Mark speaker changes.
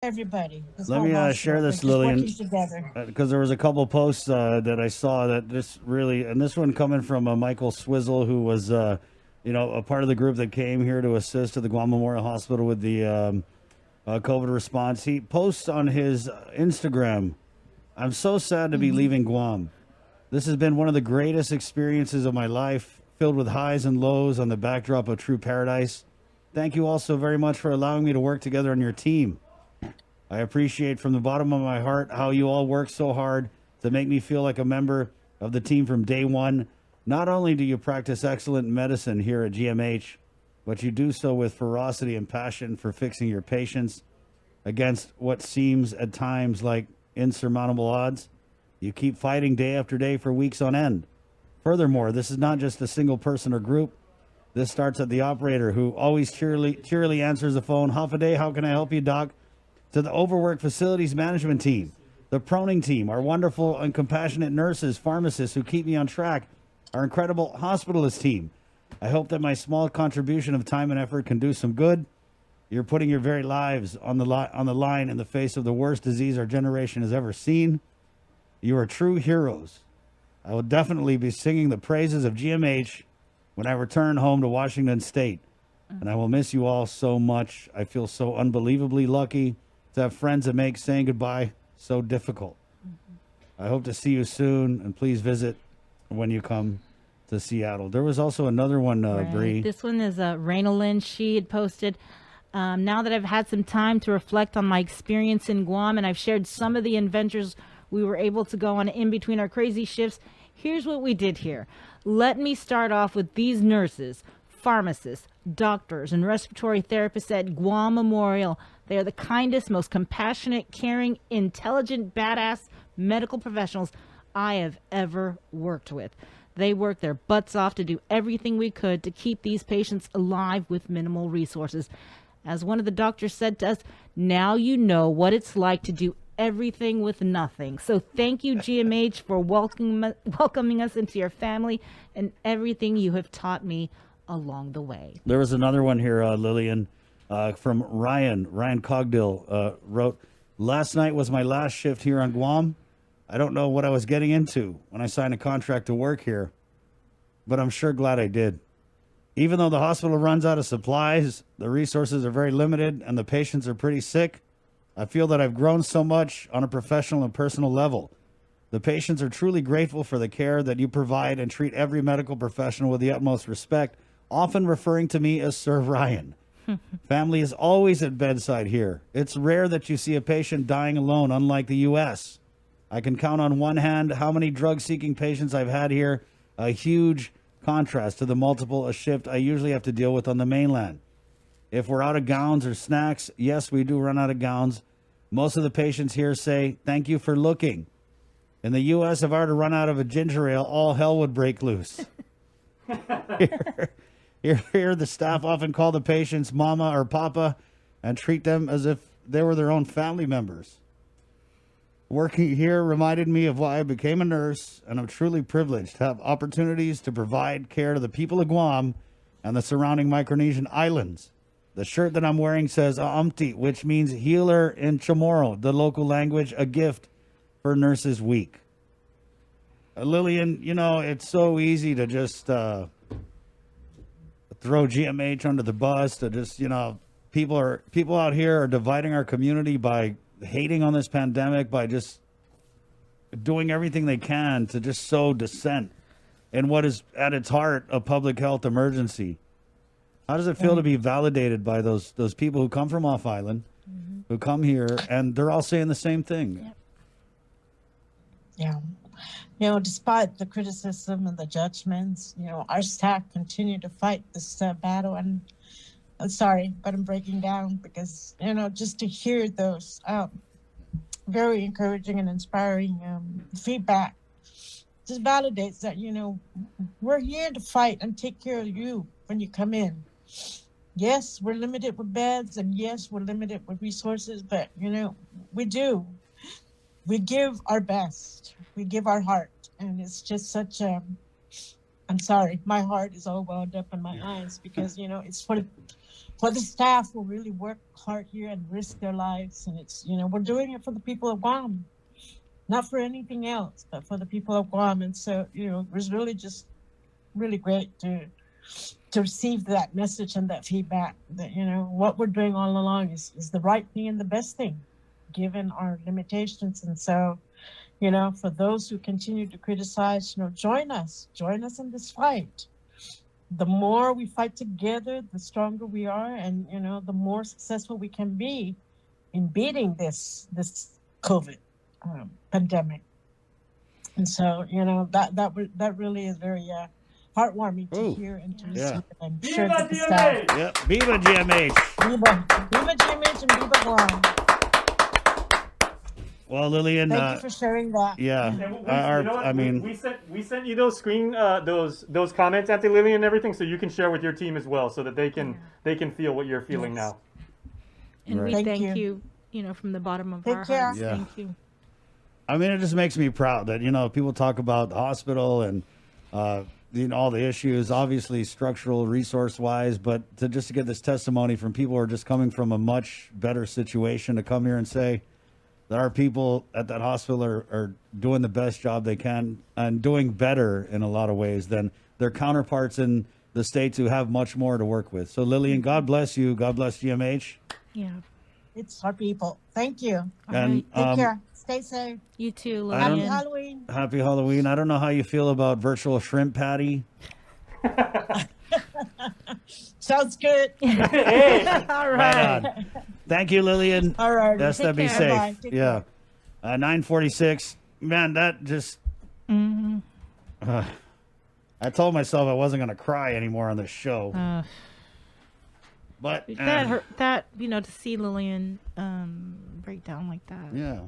Speaker 1: Everybody, this
Speaker 2: Let
Speaker 1: whole
Speaker 2: me
Speaker 1: hospital,
Speaker 2: share
Speaker 1: we're
Speaker 2: this,
Speaker 1: just
Speaker 2: Lillian,
Speaker 1: working together.
Speaker 2: because there was a couple posts that I saw that just really, and this one coming from Michael Swizzle, who was, a part of the group that came here to assist at the Guam Memorial Hospital with the COVID response. He posts on his Instagram, "I'm so sad to be
Speaker 1: Hmm.
Speaker 2: leaving Guam. This has been one of the greatest experiences of my life, filled with highs and lows on the backdrop of true paradise. Thank you all so very much for allowing me to work together on your team. I appreciate from the bottom of my heart how you all work so hard to make me feel like a member of the team from day one. Not only do you practice excellent medicine here at GMH, but you do so with ferocity and passion for fixing your patients against what seems at times like insurmountable odds. You keep fighting day after day for weeks on end. Furthermore, this is not just a single person or group. This starts at the operator who always cheerily answers the phone. Half a day, how can I help you, doc? To the overworked facilities management team, the proning team, our wonderful and compassionate nurses, pharmacists who keep me on track, our incredible hospitalist team. I hope that my small contribution of time and effort can do some good. You're putting your very lives on the line in the face of the worst disease our generation has ever seen. You are true heroes. I will definitely be singing the praises of GMH when I return home to Washington State. And I will miss you all so much. I feel so unbelievably lucky to have friends that make saying goodbye so difficult. I hope to see you soon, and please visit when you come to Seattle." There was also another one,
Speaker 3: Right.
Speaker 2: Bree.
Speaker 3: This one is Raina Lynn. She had posted, now that I've had some time to reflect on my experience in Guam and I've shared some of the adventures we were able to go on in between our crazy shifts, here's what we did here. Let me start off with these nurses, pharmacists, doctors, and respiratory therapists at Guam Memorial. They are the kindest, most compassionate, caring, intelligent, badass medical professionals I have ever worked with. They worked their butts off to do everything we could to keep these patients alive with minimal resources. As one of the doctors said to us, now you know what it's like to do everything with nothing. So thank you, GMH, for welcoming us into your family and everything you have taught me along the way.
Speaker 2: There was another one here, Lillian, from Ryan. Ryan Cogdill wrote, "Last night was my last shift here on Guam. I don't know what I was getting into when I signed a contract to work here, but I'm sure glad I did. Even though the hospital runs out of supplies, the resources are very limited, and the patients are pretty sick, I feel that I've grown so much on a professional and personal level. The patients are truly grateful for the care that you provide and treat every medical professional with the utmost respect, often referring to me as Sir Ryan. Family is always at bedside here. It's rare that you see a patient dying alone, unlike the U.S. I can count on one hand how many drug-seeking patients I've had here, a huge contrast to the multiple a shift I usually have to deal with on the mainland. If we're out of gowns or snacks, yes, we do run out of gowns. Most of the patients here say, thank you for looking. In the U.S., if I were to run out of a ginger ale, all hell would break loose. Here, the staff often call the patients mama or papa and treat them as if they were their own family members. Working here reminded me of why I became a nurse, and I'm truly privileged to have opportunities to provide care to the people of Guam and the surrounding Micronesian islands. The shirt that I'm wearing says Aamti, which means healer in Chamorro, the local language, a gift for Nurses Week. Lillian, it's so easy to just throw GMH under the bus, to just, people out here are dividing our community by hating on this pandemic, by just doing everything they can to just sow dissent in what is at its heart a public health emergency. How does it feel to be validated by those people who come from off island, who come here, and they're all saying the same thing?
Speaker 1: Yeah. Despite the criticism and the judgments, our staff continue to fight this battle. And I'm sorry, but I'm breaking down because, just to hear those very encouraging and inspiring feedback just validates that, we're here to fight and take care of you when you come in. Yes, we're limited with beds, and yes, we're limited with resources, but, we do. We give our best. We give our heart. And it's just such I'm sorry, my heart is all wound up in my eyes because, it's for the staff who really work hard here and risk their lives. And it's, we're doing it for the people of Guam, not for anything else, but for the people of Guam. And so, it was really just really great to receive that message and that feedback that, what we're doing all along is the right thing and the best thing, given our limitations. And so, for those who continue to criticize, join us in this fight. The more we fight together, the stronger we are, and the more successful we can be in beating this COVID pandemic. And so, that really is very heartwarming to hear and to receive.
Speaker 2: Yeah.
Speaker 1: I'm sure that the staff,
Speaker 2: Yep. Biba GMH.
Speaker 1: Biba GMH and Biba Guam.
Speaker 2: Well, Lillian,
Speaker 1: Thank you for sharing that.
Speaker 2: yeah.
Speaker 4: And we sent you those those comments, Auntie Lillian, and everything, so you can share with your team as well, so that they can feel what you're feeling
Speaker 1: Yes.
Speaker 4: now.
Speaker 3: And we
Speaker 2: Right.
Speaker 3: thank
Speaker 1: Thank
Speaker 3: you, from the bottom of
Speaker 1: Take
Speaker 3: our
Speaker 1: care.
Speaker 3: hearts.
Speaker 2: Yeah.
Speaker 3: Thank you.
Speaker 2: I mean, it just makes me proud that, people talk about the hospital and, all the issues, obviously structural, resource wise, but to get this testimony from people who are just coming from a much better situation to come here and say that our people at that hospital are doing the best job they can and doing better in a lot of ways than their counterparts in the States who have much more to work with. So Lillian, God bless you. God bless GMH.
Speaker 3: Yeah.
Speaker 1: It's our people. Thank you.
Speaker 3: All
Speaker 2: And
Speaker 3: right.
Speaker 1: Take care. Stay safe.
Speaker 3: You too,
Speaker 2: I
Speaker 1: Happy
Speaker 3: Lillian.
Speaker 1: Halloween.
Speaker 2: Happy Halloween. I don't know how you feel about virtual shrimp patty.
Speaker 1: Sounds good.
Speaker 3: All
Speaker 2: Right
Speaker 3: right.
Speaker 2: on. Thank you, Lillian.
Speaker 1: All right.
Speaker 2: Yes,
Speaker 3: Take
Speaker 2: be
Speaker 3: care.
Speaker 2: safe.
Speaker 1: Bye-bye. Take
Speaker 2: Yeah. 9:46. Man, that just.
Speaker 3: Mhm.
Speaker 2: I told myself I wasn't going to cry anymore on this show. But
Speaker 3: That hurt. That to see Lillian break down like that.
Speaker 2: yeah.